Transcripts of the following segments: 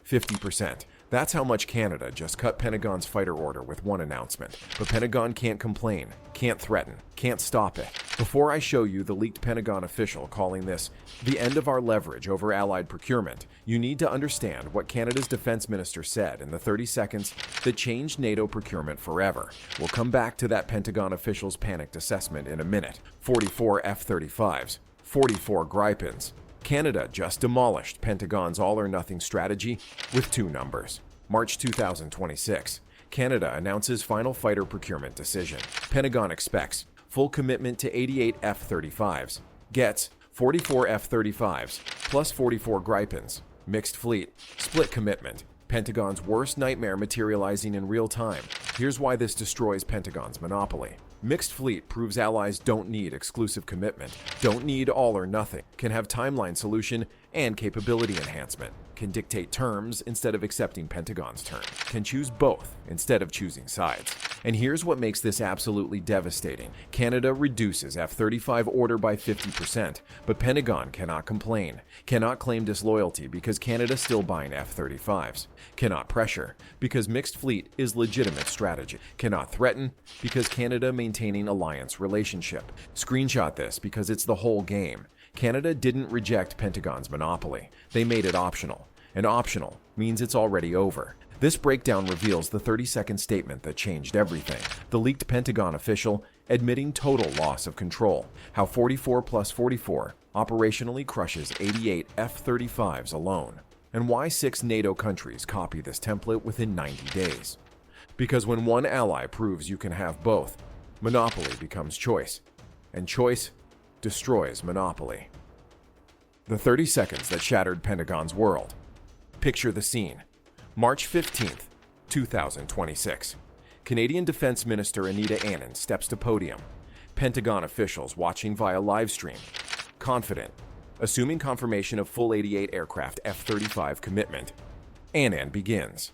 50%. That's how much Canada just cut Pentagon's fighter order with one announcement. But Pentagon can't complain, can't threaten, can't stop it. Before I show you the leaked Pentagon official calling this the end of our leverage over allied procurement, you need to understand what Canada's defense minister said in the 30 seconds that changed NATO procurement forever. We'll come back to that Pentagon official's panicked assessment in a minute. 44 F-35s, 44 Gripens. Canada just demolished Pentagon's all-or-nothing strategy with two numbers. March 2026. Canada announces final fighter procurement decision. Pentagon expects full commitment to 88 F-35s. Gets 44 F-35s plus 44 Gripens. Mixed fleet. Split commitment. Pentagon's worst nightmare materializing in real time. Here's why this destroys Pentagon's monopoly. Mixed fleet proves allies don't need exclusive commitment, don't need all or nothing, can have timeline solution and capability enhancement, can dictate terms instead of accepting Pentagon's terms, can choose both instead of choosing sides. And here's what makes this absolutely devastating. Canada reduces F-35 order by 50%, but Pentagon cannot complain, cannot claim disloyalty because Canada's still buying F-35s, cannot pressure because mixed fleet is legitimate strategy, cannot threaten because Canada maintaining alliance relationship. Screenshot this because it's the whole game. Canada didn't reject Pentagon's monopoly. They made it optional. And optional means it's already over. This breakdown reveals the 30-second statement that changed everything. The leaked Pentagon official admitting total loss of control. How 44 plus 44 operationally crushes 88 F-35s alone. And why 6 NATO countries copy this template within 90 days. Because when one ally proves you can have both, monopoly becomes choice. And choice destroys monopoly. The 30 seconds that shattered Pentagon's world. Picture the scene. March 15th, 2026. Canadian Defense Minister Anita Anand steps to podium. Pentagon officials watching via live stream. Confident, assuming confirmation of full 88 aircraft F-35 commitment. Anand begins.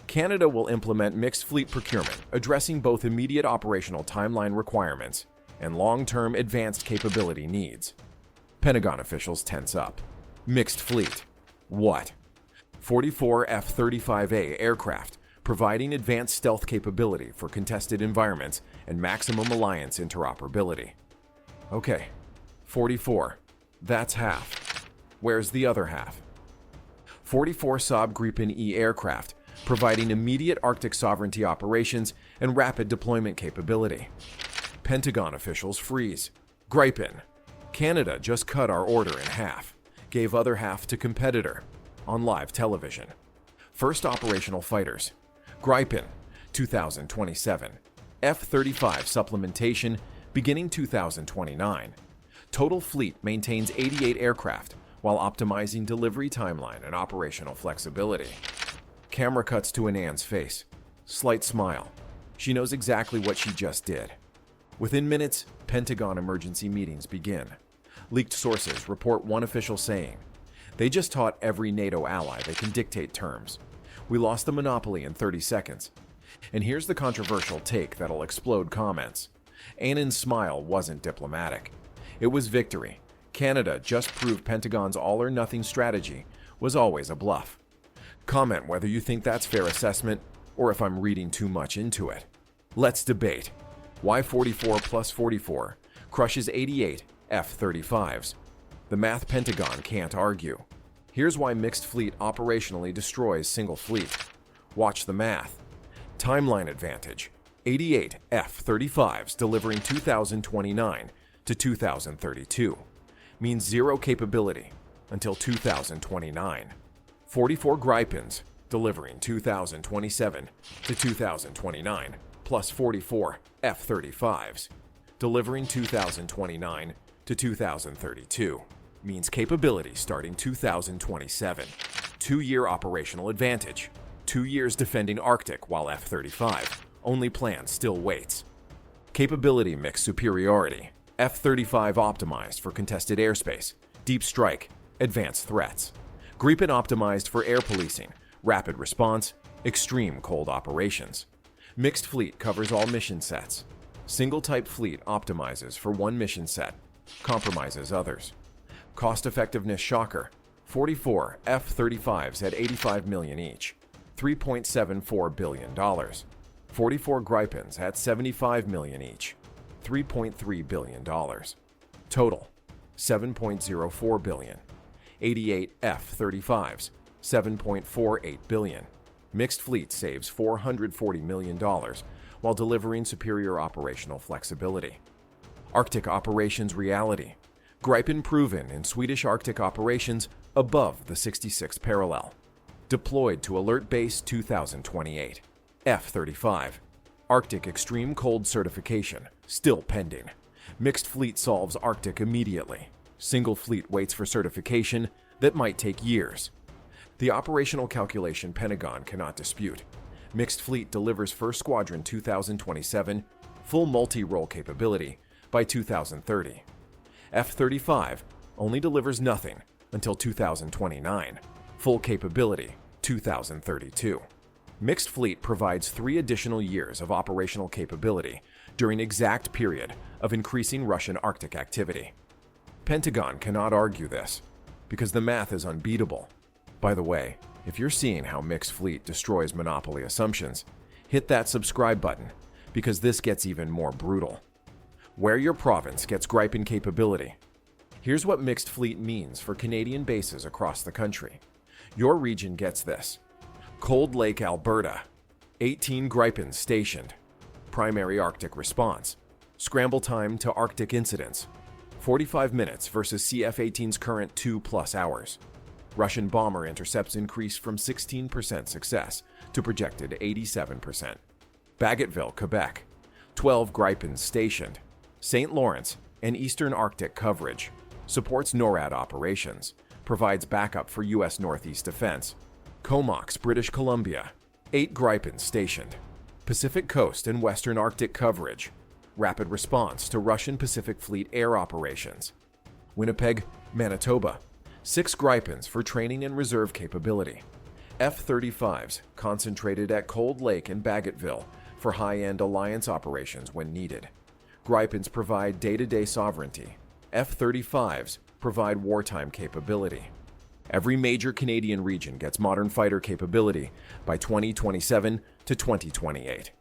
Canada will implement mixed fleet procurement, addressing both immediate operational timeline requirements and long-term advanced capability needs. Pentagon officials tense up. Mixed fleet. What? 44 F-35A aircraft, providing advanced stealth capability for contested environments and maximum alliance interoperability. Okay, 44. That's half. Where's the other half? 44 Saab Gripen E aircraft, providing immediate Arctic sovereignty operations and rapid deployment capability. Pentagon officials freeze. Gripen. Canada just cut our order in half, gave other half to competitor. On live television. First operational fighters. Gripen, 2027. F-35 supplementation, beginning 2029. Total fleet maintains 88 aircraft, while optimizing delivery timeline and operational flexibility. Camera cuts to Anand's face. Slight smile. She knows exactly what she just did. Within minutes, Pentagon emergency meetings begin. Leaked sources report one official saying, "They just taught every NATO ally they can dictate terms. We lost the monopoly in 30 seconds. And here's the controversial take that'll explode comments. Anand's smile wasn't diplomatic. It was victory. Canada just proved Pentagon's all-or-nothing strategy was always a bluff. Comment whether you think that's fair assessment or if I'm reading too much into it. Let's debate. Why 44 plus 44 crushes 88 F-35s? The math Pentagon can't argue. Here's why mixed fleet operationally destroys single fleet. Watch the math. Timeline advantage. 88 F-35s delivering 2029 to 2032 means zero capability until 2029. 44 Gripens delivering 2027 to 2029 plus 44 F-35s delivering 2029 to 2032 means capability starting 2027. 2-year operational advantage. 2 years defending Arctic while F-35 only plan still waits. Capability mix superiority. F-35 optimized for contested airspace, deep strike, advanced threats. Gripen optimized for air policing, rapid response, extreme cold operations. Mixed fleet covers all mission sets. Single type fleet optimizes for one mission set, compromises others. Cost effectiveness shocker. 44 F-35s at $85 million each, $3.74 billion. 44 Gripens at $75 million each, $3.3 billion. Total, $7.04 billion. 88 F-35s, $7.48 billion. Mixed fleet saves $440 million while delivering superior operational flexibility. Arctic operations reality. Gripen proven in Swedish Arctic operations above the 66th parallel. Deployed to Alert Base 2028. F-35. Arctic extreme cold certification, still pending. Mixed fleet solves Arctic immediately. Single fleet waits for certification that might take years. The operational calculation Pentagon cannot dispute. Mixed fleet delivers first squadron 2027, full multi-role capability by 2030. F-35 only delivers nothing until 2029, full capability 2032. Mixed fleet provides 3 additional years of operational capability during exact period of increasing Russian Arctic activity. Pentagon cannot argue this, because the math is unbeatable. By the way, if you're seeing how mixed fleet destroys monopoly assumptions, hit that subscribe button, because this gets even more brutal. Where your province gets Gripen capability. Here's what mixed fleet means for Canadian bases across the country. Your region gets this. Cold Lake, Alberta, 18 Gripens stationed. Primary Arctic response. Scramble time to Arctic incidents, 45 minutes versus CF-18's current 2+ hours. Russian bomber intercepts increase from 16% success to projected 87%. Bagotville, Quebec, 12 Gripens stationed. St. Lawrence and Eastern Arctic coverage. Supports NORAD operations. Provides backup for U.S. Northeast defense. Comox, British Columbia, 8 Gripens stationed. Pacific Coast and Western Arctic coverage. Rapid response to Russian Pacific Fleet air operations. Winnipeg, Manitoba, 6 Gripens for training and reserve capability. F-35s concentrated at Cold Lake and Bagotville for high-end alliance operations when needed. Gripens provide day-to-day sovereignty. F-35s provide wartime capability. Every major Canadian region gets modern fighter capability by 2027 to 2028.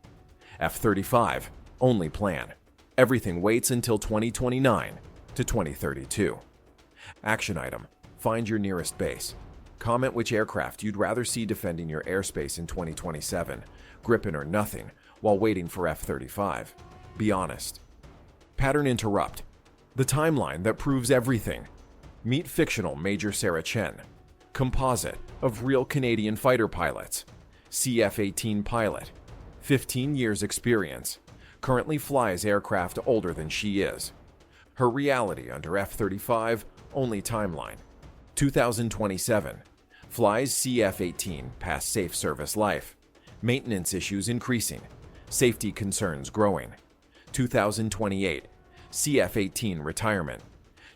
F-35 only plan. Everything waits until 2029 to 2032. Action item. Find your nearest base. Comment which aircraft you'd rather see defending your airspace in 2027, Gripen or nothing, while waiting for F-35. Be honest. Pattern interrupt. The timeline that proves everything. Meet fictional Major Sarah Chen. Composite of real Canadian fighter pilots. CF-18 pilot. 15 years experience. Currently flies aircraft older than she is. Her reality under F-35 only timeline. 2027. Flies CF-18 past safe service life. Maintenance issues increasing. Safety concerns growing. 2028. CF-18 retirement.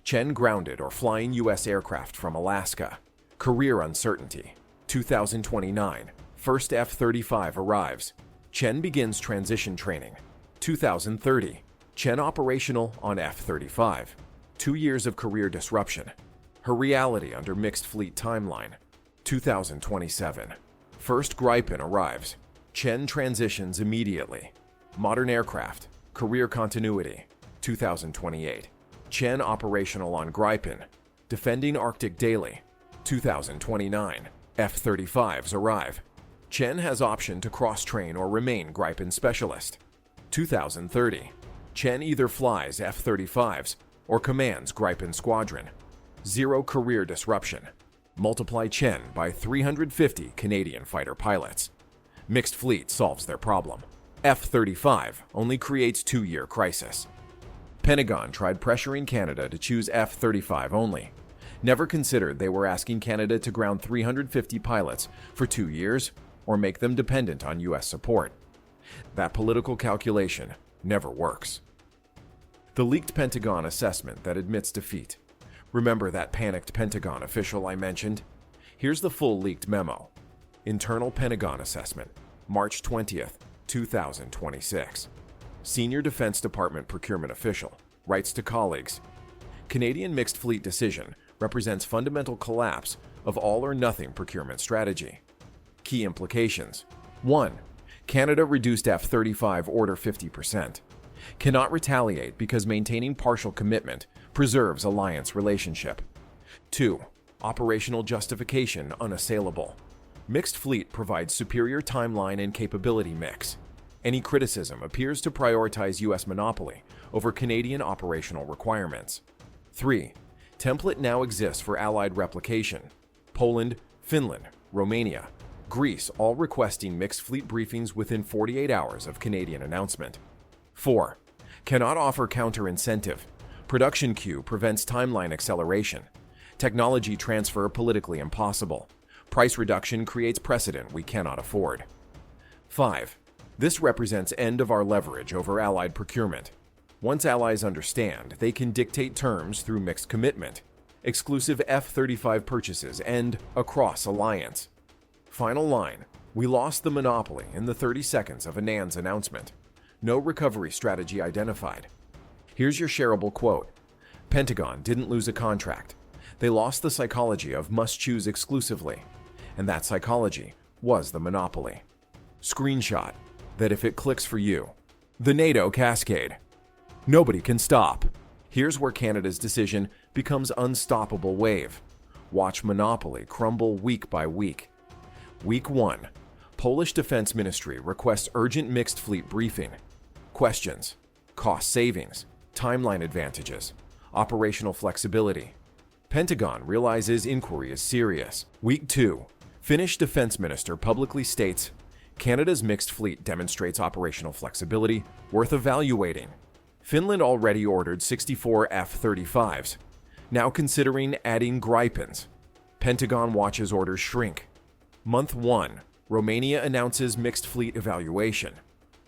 Chen grounded or flying U.S. aircraft from Alaska. Career uncertainty. 2029. First F-35 arrives. Chen begins transition training. 2030. Chen operational on F-35. 2 years of career disruption. Her reality under mixed fleet timeline. 2027. First Gripen arrives. Chen transitions immediately. Modern aircraft. Career continuity. 2028. Chen operational on Gripen. Defending Arctic daily. 2029. F-35s arrive. Chen has option to cross-train or remain Gripen specialist. 2030. Chen either flies F-35s or commands Gripen squadron. Zero career disruption. Multiply Chen by 350 Canadian fighter pilots. Mixed fleet solves their problem. F-35 only creates 2-year crisis. Pentagon tried pressuring Canada to choose F-35 only. Never considered they were asking Canada to ground 350 pilots for 2 years or make them dependent on U.S. support. That political calculation never works. The leaked Pentagon assessment that admits defeat. Remember that panicked Pentagon official I mentioned? Here's the full leaked memo. Internal Pentagon assessment, March 20th, 2026. Senior Defense Department procurement official writes to colleagues, Canadian mixed fleet decision represents fundamental collapse of all-or-nothing procurement strategy. Key implications. 1. Canada reduced F-35 order 50%. Cannot retaliate because maintaining partial commitment preserves alliance relationship. 2. Operational justification unassailable. Mixed fleet provides superior timeline and capability mix. Any criticism appears to prioritize U.S. monopoly over Canadian operational requirements. 3. Template now exists for Allied replication. Poland, Finland, Romania, Greece all requesting mixed fleet briefings within 48 hours of Canadian announcement. 4. Cannot offer counter-incentive. Production queue prevents timeline acceleration. Technology transfer politically impossible. Price reduction creates precedent we cannot afford. 5. This represents end of our leverage over Allied procurement. Once allies understand, they can dictate terms through mixed commitment, exclusive F-35 purchases, and across alliance. Final line. We lost the monopoly in the 30 seconds of Anand's announcement. No recovery strategy identified. Here's your shareable quote. Pentagon didn't lose a contract. They lost the psychology of must choose exclusively. And that psychology was the monopoly. Screenshot. That if it clicks for you. The NATO cascade. Nobody can stop. Here's where Canada's decision becomes unstoppable wave. Watch monopoly crumble week by week. Week 1. Polish Defense Ministry requests urgent mixed fleet briefing. Questions. Cost savings. Timeline advantages. Operational flexibility. Pentagon realizes inquiry is serious. Week 2. Finnish Defense Minister publicly states, Canada's mixed fleet demonstrates operational flexibility worth evaluating. Finland already ordered 64 F-35s, now considering adding Gripens. Pentagon watches orders shrink. Month 1. Romania announces mixed fleet evaluation.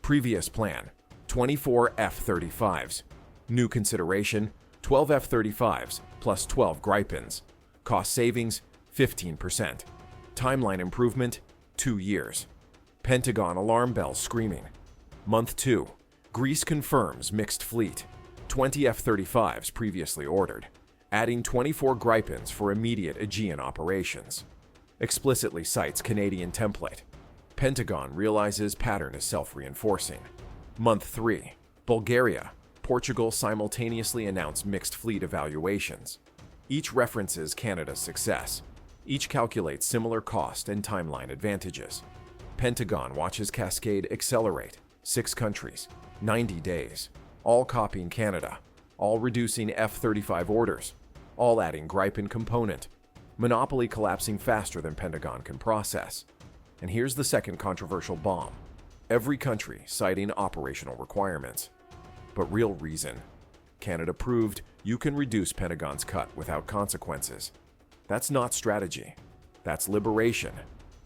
Previous plan, 24 F-35s. New consideration, 12 F-35s plus 12 Gripens. Cost savings, 15%. Timeline improvement, 2 years. Pentagon alarm bells screaming. Month 2. Greece confirms mixed fleet. 20 F-35s previously ordered. Adding 24 Gripens for immediate Aegean operations. Explicitly cites Canadian template. Pentagon realizes pattern is self-reinforcing. Month 3. Bulgaria, Portugal simultaneously announce mixed fleet evaluations. Each references Canada's success. Each calculates similar cost and timeline advantages. Pentagon watches cascade accelerate. 6 countries, 90 days, all copying Canada, all reducing F-35 orders, all adding Gripen component. Monopoly collapsing faster than Pentagon can process. And here's the second controversial bomb. Every country citing operational requirements. But real reason. Canada proved you can reduce Pentagon's cut without consequences. That's not strategy. That's liberation.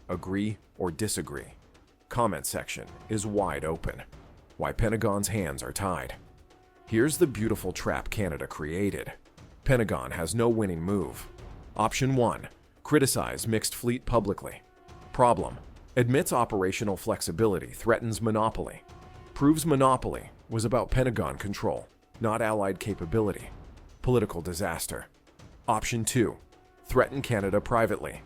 Agree or disagree. Comment section is wide open. Why Pentagon's hands are tied. Here's the beautiful trap Canada created. Pentagon has no winning move. Option 1. Criticize mixed fleet publicly. Problem. Admits operational flexibility threatens monopoly. Proves monopoly was about Pentagon control, not Allied capability. Political disaster. Option 2. Threaten Canada privately.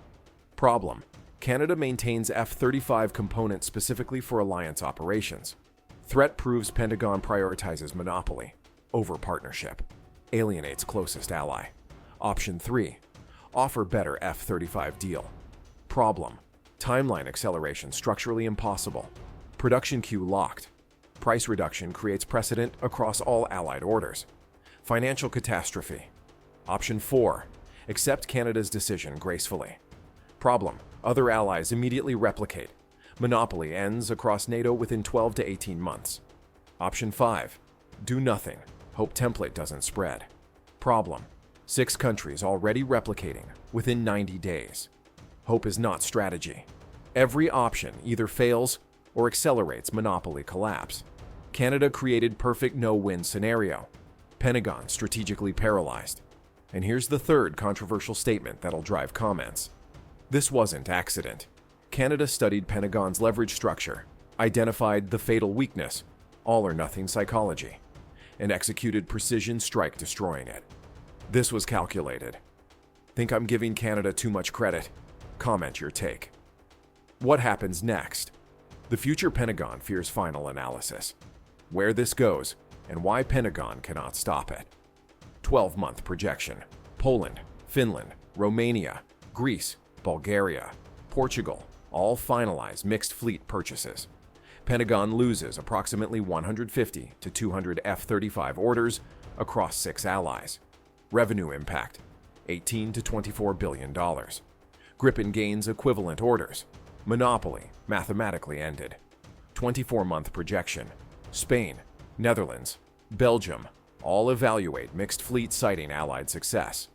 Problem. Canada maintains F-35 components specifically for alliance operations. Threat proves Pentagon prioritizes monopoly over partnership. Alienates closest ally. Option 3. Offer better F-35 deal. Problem. Timeline acceleration structurally impossible. Production queue locked. Price reduction creates precedent across all Allied orders. Financial catastrophe. Option 4. Accept Canada's decision gracefully. Problem. Other allies immediately replicate. Monopoly ends across NATO within 12 to 18 months. Option 5. Do nothing. Hope template doesn't spread. Problem. 6 countries already replicating within 90 days. Hope is not strategy. Every option either fails or accelerates monopoly collapse. Canada created perfect no-win scenario. Pentagon strategically paralyzed. And here's the third controversial statement that'll drive comments. This wasn't accident. Canada studied Pentagon's leverage structure, identified the fatal weakness, all-or-nothing psychology, and executed precision strike destroying it. This was calculated. Think I'm giving Canada too much credit? Comment your take. What happens next? The future Pentagon fears final analysis. Where this goes, and why Pentagon cannot stop it. 12-month projection. Poland, Finland, Romania, Greece, Bulgaria, Portugal all finalize mixed fleet purchases. Pentagon loses approximately 150 to 200 F-35 orders across 6 allies. Revenue impact, $18 to $24 billion. Gripen gains equivalent orders. Monopoly mathematically ended. 24-month projection. Spain, Netherlands, Belgium all evaluate mixed fleet citing Allied success.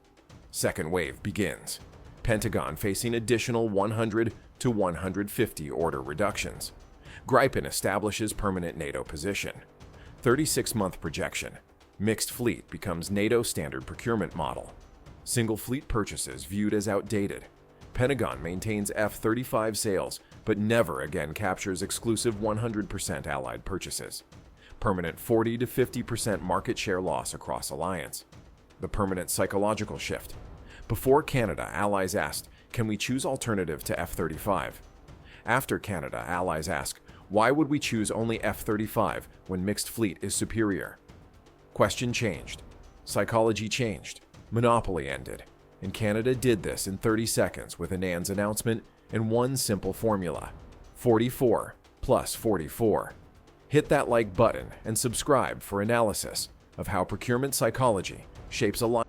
Second wave begins. Pentagon facing additional 100 to 150 order reductions. Gripen establishes permanent NATO position. 36-month projection. Mixed fleet becomes NATO standard procurement model. Single fleet purchases viewed as outdated. Pentagon maintains F-35 sales, but never again captures exclusive 100% Allied purchases. Permanent 40 to 50% market share loss across alliance. The permanent psychological shift. Before Canada, allies asked, can we choose alternative to F-35? After Canada, allies ask, why would we choose only F-35 when mixed fleet is superior? Question changed. Psychology changed. Monopoly ended. And Canada did this in 30 seconds with Anand's announcement and one simple formula: 44 plus 44. Hit that like button and subscribe for analysis of how procurement psychology shapes alliance.